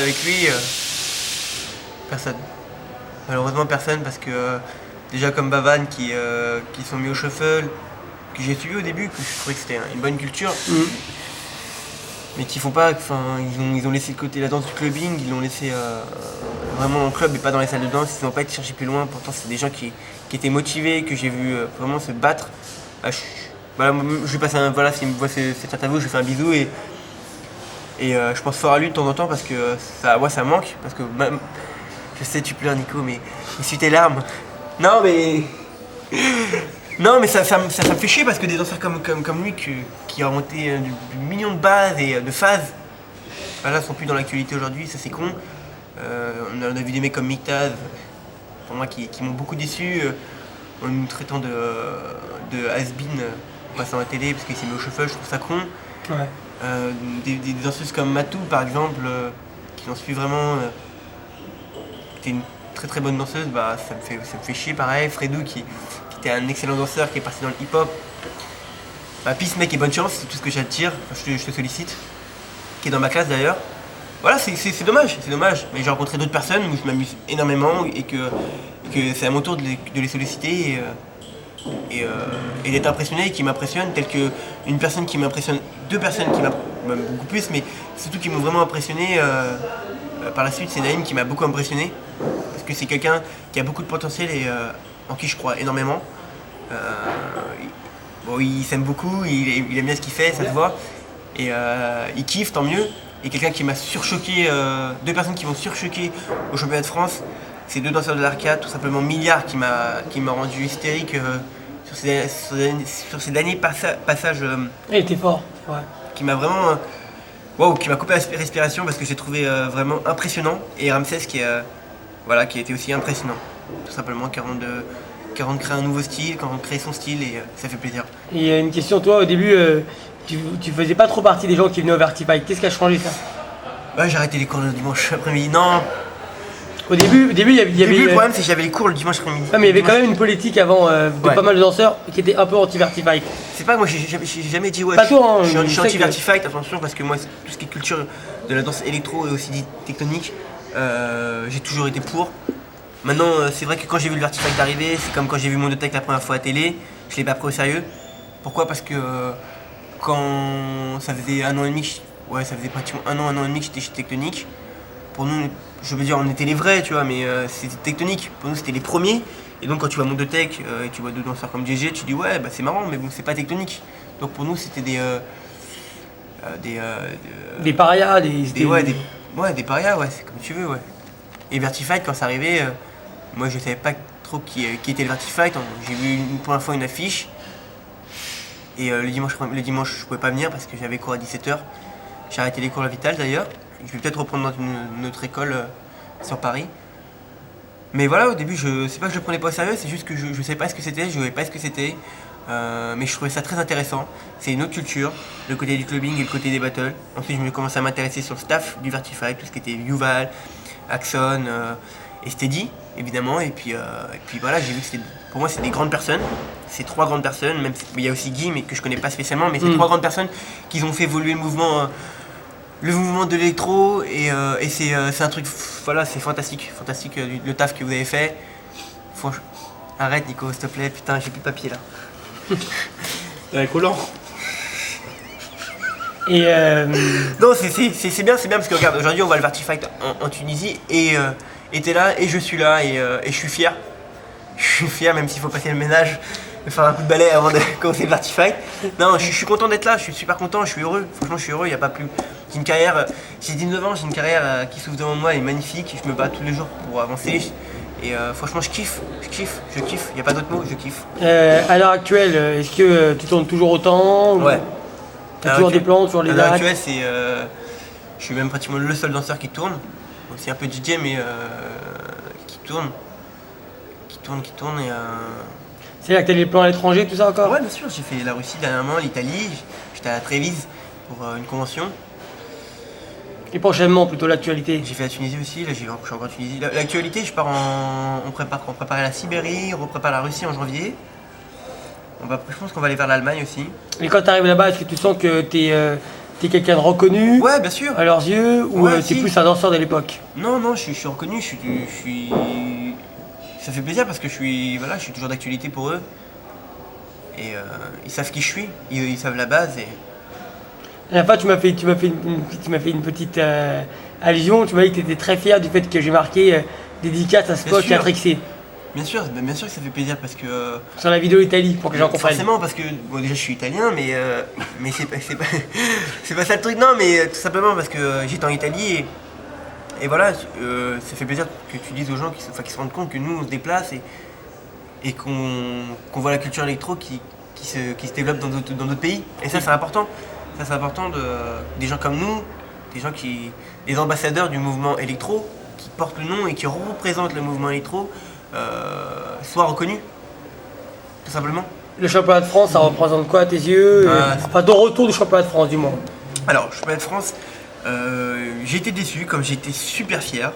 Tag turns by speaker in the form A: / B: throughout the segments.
A: avec lui, personne. Malheureusement personne parce que déjà comme Bavan qui sont mis au shuffle, que j'ai suivi au début, que je trouvais que c'était une bonne culture, mais qui font pas, enfin ils ont laissé de côté la danse du clubbing, ils l'ont laissé vraiment en club et pas dans les salles de danse, ils n'ont pas été chercher plus loin, pourtant c'est des gens qui étaient motivés, que j'ai vu vraiment se battre. Voilà, je vais passer voilà, s'il me voit cette interview, je lui fais un bisou et je pense fort à lui de temps en temps parce que ça manque, parce que même, je sais tu pleures Nico, mais essuie tes larmes. Non mais ça me fait chier parce que des danseurs comme lui qui ont monté du million de bases et de phases, voilà, sont plus dans l'actualité aujourd'hui, ça c'est con. On a vu des mecs comme Miktaz, pour moi qui m'ont beaucoup déçu, en nous traitant de has-been passant à la télé parce qu'il s'est mis au shuffle, je trouve ça con.
B: Ouais.
A: Des danseuses comme Matou par exemple, qui n'en suit vraiment, qui était une très très bonne danseuse, bah ça me fait chier pareil. Fredou qui était un excellent danseur qui est parti dans le hip-hop. Bah peace mec et bonne chance, c'est tout ce que j'attire, enfin, je te sollicite. Qui est dans ma classe d'ailleurs. Voilà, c'est dommage, mais j'ai rencontré d'autres personnes où je m'amuse énormément et que c'est à mon tour de les solliciter et d'être impressionné et qui m'impressionnent, tel que une personne qui m'impressionne, deux personnes qui m'impressionnent beaucoup plus, mais surtout qui m'ont vraiment impressionné par la suite, c'est Naïm qui m'a beaucoup impressionné, parce que c'est quelqu'un qui a beaucoup de potentiel et en qui je crois énormément. Bon, il s'aime beaucoup, il aime bien ce qu'il fait, ça se voit, et il kiffe, tant mieux. Et quelqu'un qui m'a surchoqué, deux personnes qui m'ont surchoqué au championnat de France, c'est deux danseurs de l'arcade, tout simplement Milliard qui m'a rendu hystérique sur ces derniers passages.
B: Il était fort, ouais.
A: Qui m'a vraiment. Qui m'a coupé la respiration parce que j'ai trouvé vraiment impressionnant. Et Ramsès qui a été aussi impressionnant. Tout simplement, qui a créé un nouveau style, qui a créé son style et ça fait plaisir.
B: Et une question, toi au début, tu faisais pas trop partie des gens qui venaient au Vertify. Qu'est-ce qui a changé ça?
A: Ouais, j'ai arrêté les cours le dimanche après-midi. Non.
B: Au début, il y avait.
A: Le problème, c'est que j'avais les cours le dimanche après-midi.
B: Ah, mais il y avait quand même une politique avant de pas mal de danseurs qui étaient un peu anti-Vertify.
A: C'est pas, moi j'ai jamais dit ouais.
B: Pas toi, hein,
A: je suis anti-Vertify, attention, parce que moi, tout ce qui est culture de la danse électro et aussi dit tectonique, j'ai toujours été pour. Maintenant, c'est vrai que quand j'ai vu le Vertify arriver, c'est comme quand j'ai vu Mondotech la première fois à la télé, je l'ai pas pris au sérieux. Pourquoi? Parce que quand ça faisait un an et demi, ça faisait pratiquement un an et demi que j'étais chez Tectonique. Pour nous, je veux dire, on était les vrais, tu vois, mais c'était Tectonique. Pour nous, c'était les premiers. Et donc, quand tu vois Mondotech et tu vois deux danseurs comme GG, tu dis ouais, bah c'est marrant, mais bon, c'est pas Tectonique. Donc pour nous, c'était des
B: parias,
A: des parias, ouais, c'est comme tu veux, ouais. Et Vertified, quand ça arrivait, moi je savais pas trop qui était le Vertified. J'ai vu une première fois une affiche. Et le dimanche, je pouvais pas venir parce que j'avais cours à 17h. J'ai arrêté les cours à la Vital d'ailleurs. Je vais peut-être reprendre dans une autre école sur Paris. Mais voilà, au début, c'est pas que je le prenais pas au sérieux, c'est juste que je savais pas ce que c'était, je voyais pas ce que c'était. Mais je trouvais ça très intéressant. C'est une autre culture, le côté du clubbing et le côté des battles. Ensuite, je me commençais à m'intéresser sur le staff du Vertify, tout ce qui était Yuval, Axon et Steady, évidemment. Et puis voilà, j'ai vu que pour moi, c'est des grandes personnes. C'est trois grandes personnes, même il y a aussi Guy, mais que je connais pas spécialement, mais c'est trois grandes personnes qui ont fait évoluer le mouvement de l'électro et c'est un truc, voilà, c'est fantastique le taf que vous avez fait. Arrête Nico, s'il te plaît, putain, j'ai plus de papier là.
B: Ouais, collant. Et
A: non, c'est bien parce que regarde, aujourd'hui on va le Vertify en Tunisie et t'es là et je suis là et je suis fier. Je suis fier même s'il faut passer le ménage, faire un coup de balai avant de commencer le Vertify. Non, je suis content d'être là, je suis super content, je suis heureux. Franchement, je suis heureux, il n'y a pas plus. J'ai une carrière, j'ai 19 ans, j'ai une carrière qui s'ouvre devant moi, elle est magnifique. Je me bats tous les jours pour avancer. Et franchement, je kiffe, il n'y a pas d'autre mot, je kiffe.
B: À l'heure actuelle, est-ce que tu tournes toujours autant?
A: Ouais.
B: T'as toujours des plans, toujours les dates?
A: À l'heure actuelle, je suis même pratiquement le seul danseur qui tourne. Aussi un peu DJ, mais qui tourne et
B: C'est là que t'as les plans à l'étranger, tout ça encore?
A: Ouais, bien sûr, j'ai fait la Russie dernièrement, l'Italie, j'étais à Trévise pour une convention.
B: Et prochainement, plutôt l'actualité?
A: J'ai fait la Tunisie aussi, là je suis encore en Tunisie. L'actualité, on prépare la Sibérie, on prépare la Russie en janvier. Je pense qu'on va aller vers l'Allemagne aussi.
B: Et quand t'arrives là-bas, est-ce que tu sens que T'es quelqu'un de reconnu
A: Ouais, bien sûr.
B: à leurs yeux ou
A: Ouais,
B: t'es
A: si.
B: plus un danseur de l'époque?
A: Non, non, je suis reconnu, je suis... Ça fait plaisir parce que voilà, je suis toujours d'actualité pour eux. Et ils savent qui je suis, ils savent la base. Et...
B: La dernière fois, tu m'as fait une petite allusion. Tu m'as dit que tu étais très fier du fait que j'ai marqué dédicace à Spock et à
A: sûr.
B: Trixie
A: Bien sûr que ça fait plaisir parce que...
B: sur la vidéo Italie pour que les gens comprennent.
A: forcément, parce que bon, déjà je suis italien, mais c'est pas, c'est pas ça le truc, non, mais tout simplement parce que j'étais en Italie et voilà, ça fait plaisir que tu dises aux gens qui se rendent compte que nous on se déplace et qu'on voit la culture électro qui se développe dans d'autres pays. Et ça c'est important. Ça c'est important des gens comme nous, des ambassadeurs du mouvement électro qui portent le nom et qui représentent le mouvement électro, soient reconnus, tout simplement.
B: Le championnat de France, ça représente quoi à tes yeux?
A: Ah,
B: Enfin, ton retour du championnat de France, du moins.
A: Alors, championnat de France, j'ai été déçu, comme j'ai été super fier.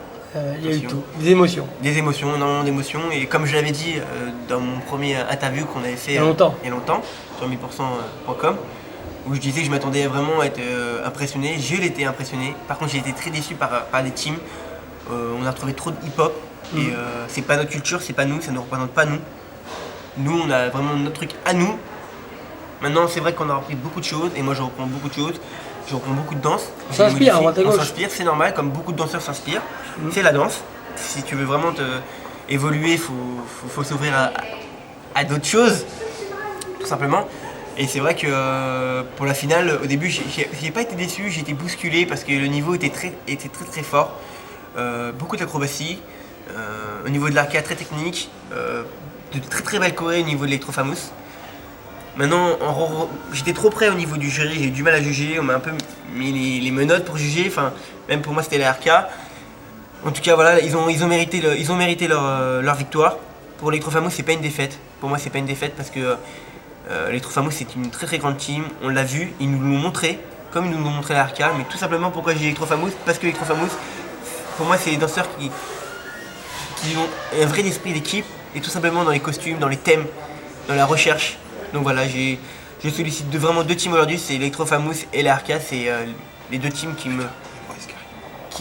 B: Il y a eu tout, des émotions.
A: Des émotions, énormément d'émotions. Et comme je l'avais dit dans mon premier interview qu'on avait fait
B: Il y a longtemps.
A: Sur 1000%.com, où je disais que je m'attendais vraiment à être impressionné. J'ai été impressionné. Par contre, j'ai été très déçu par les teams. On a retrouvé trop de hip-hop. Et c'est pas notre culture, c'est pas nous, ça ne représente pas nous. Nous, on a vraiment notre truc à nous. Maintenant, c'est vrai qu'on a repris beaucoup de choses, et moi je reprends beaucoup de choses. Je reprends beaucoup de danse.
B: On s'inspire, à droite à
A: On
B: gauche.
A: s'inspire, c'est normal, comme beaucoup de danseurs s'inspirent. C'est la danse. Si tu veux vraiment évoluer, il faut s'ouvrir à d'autres choses, tout simplement. Et c'est vrai que pour la finale, au début, j'ai pas été déçu, j'ai été bousculé parce que le niveau était très fort. Beaucoup d'acrobatie, au niveau de l'arcade très technique, de très belles chorés au niveau de l'Electrofamous. Maintenant, j'étais trop près au niveau du jury, j'ai eu du mal à juger, on m'a un peu mis les menottes pour juger, enfin, même pour moi c'était la RK. En tout cas, voilà, ils ont mérité leur victoire. Pour l'Electrofamous, c'est pas une défaite. Pour moi, c'est pas une défaite parce que l'Electrofamous c'est une très grande team, on l'a vu, ils nous l'ont montré, comme ils nous l'ont montré la RK, mais tout simplement pourquoi j'ai Electrofamous, parce que l'Electrofamous, pour moi, c'est des danseurs qui ont un vrai esprit d'équipe, et tout simplement dans les costumes, dans les thèmes, dans la recherche. Donc voilà, je sollicite vraiment deux teams aujourd'hui, c'est Electrofamous et la RK, c'est les deux teams qui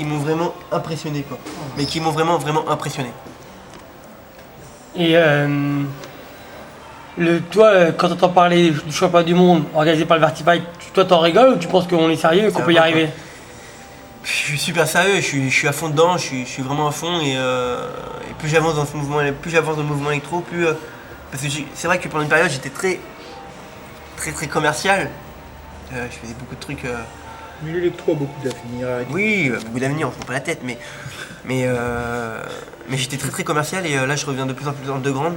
A: m'ont vraiment impressionné, quoi. Mais qui m'ont vraiment impressionné.
B: Et toi, quand t'entends parler du championnat du monde organisé par le Vertify, toi t'en rigoles ou tu penses qu'on est sérieux et qu'on peut y arriver?
A: Je suis super sérieux, je suis à fond dedans, je suis vraiment à fond et plus j'avance dans ce mouvement, plus j'avance dans le mouvement électro, plus parce que c'est vrai que pendant une période j'étais très commercial. Je faisais beaucoup de trucs.
C: Mais l'électro a beaucoup d'avenir.
A: Oui, beaucoup d'avenir, on se prend pas la tête, mais j'étais très commercial et là je reviens de plus en plus dans le grande,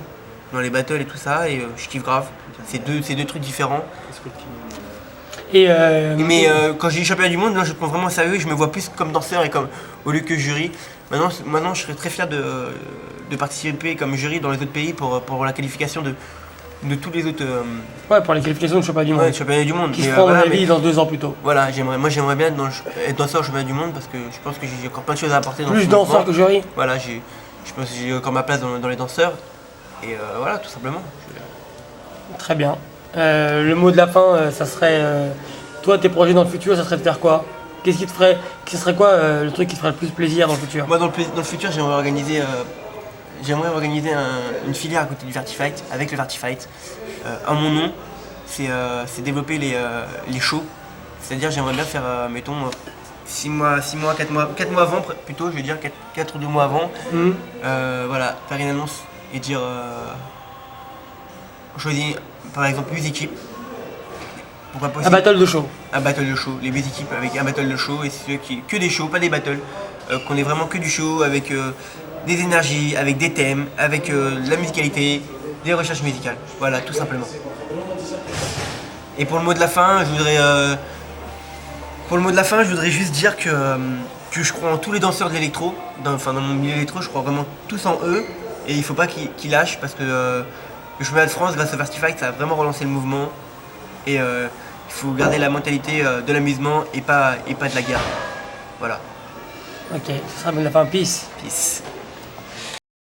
A: dans les battles et tout ça et je kiffe grave. C'est deux trucs différents.
B: Et
A: Mais quand j'ai dit championnat du monde, là je prends vraiment au sérieux et je me vois plus comme danseur et comme au lieu que jury. Maintenant je serais très fier de participer comme jury dans les autres pays pour la qualification de tous les autres
B: ouais, pour les qualifications du championnat du monde.
A: championnats du monde.
B: Qui se prend
A: voilà,
B: la vie dans 2 ans plus tôt.
A: Voilà, j'aimerais bien être danseur au championnat du monde parce que je pense que j'ai encore plein de choses à apporter dans
B: Plus
A: ce
B: danseur
A: mouvement.
B: que jury.
A: Voilà, je pense que j'ai encore ma place dans les danseurs. Et voilà, tout simplement.
B: Très bien. Le mot de la fin, ça serait. Toi, tes projets dans le futur, ça serait de faire quoi? Qu'est-ce qui te ferait. Ce serait quoi le truc qui te ferait le plus plaisir dans le futur?
A: Moi, dans le futur, j'aimerais organiser une filière à côté du Vertifight, avec le Vertifight. À mon nom, c'est développer les shows. C'est-à-dire, j'aimerais bien faire, mettons, 4 mois avant, plutôt, je veux dire, 4 ou 2 mois avant. Voilà, faire une annonce et dire. On choisit par exemple 8 équipes. Pourquoi
B: Un battle de show.
A: Un battle de show, les 8 équipes avec un battle de show et c'est que des shows, pas des battles. Qu'on ait vraiment que du show avec des énergies, avec des thèmes, avec de la musicalité, des recherches musicales. Voilà, tout simplement. Et pour le mot de la fin, je voudrais juste dire que je crois en tous les danseurs de l'électro. Dans mon milieu électro, je crois vraiment tous en eux. Et il ne faut pas qu'ils lâchent parce que le championnat de France, grâce au Vertifight, ça a vraiment relancé le mouvement. Et il faut garder la mentalité de l'amusement et pas de la guerre. Voilà.
B: Ok, ça sera bien la fin. Peace.
A: Peace.